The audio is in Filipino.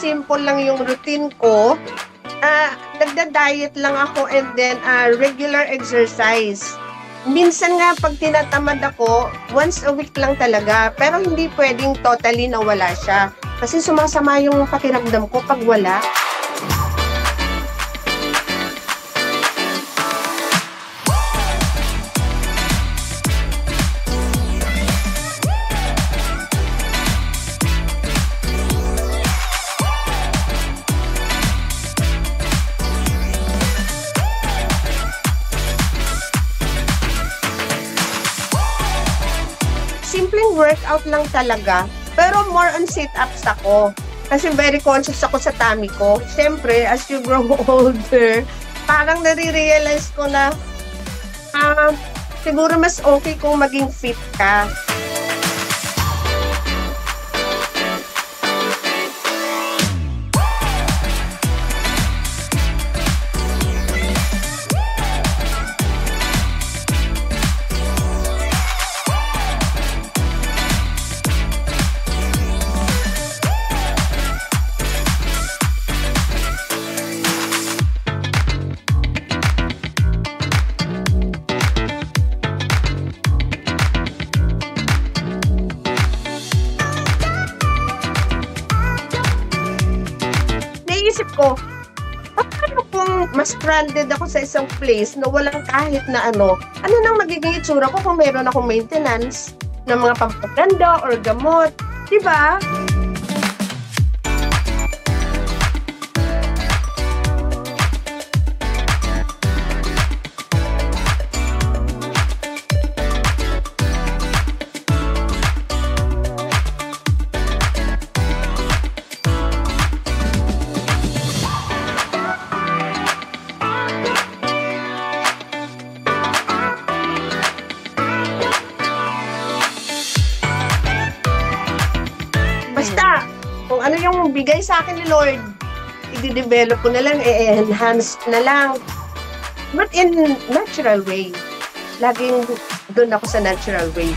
simple lang yung routine ko. Nagda-diet lang ako and then regular exercise. Minsan nga pag tinatamad ako, once a week lang talaga. Pero hindi pwedeng totally na wala siya. Kasi sumasama yung pakiramdam ko pag wala. Simpleng workout lang talaga, pero more on sit-ups ako. Kasi very conscious ako sa tummy ko. Siyempre, as you grow older, parang nare-realize ko na siguro mas okay kung maging fit ka. Isip ko, paano kung mas stranded ako sa isang place na walang kahit na ano nang magiging itsura ko kung meron akong maintenance ng mga pampaganda or gamot, di ba? Basta, kung ano yung bigay sa akin ni Lord, i-develop ko na lang, i-enhance na lang. But in natural way. Laging doon ako sa natural way.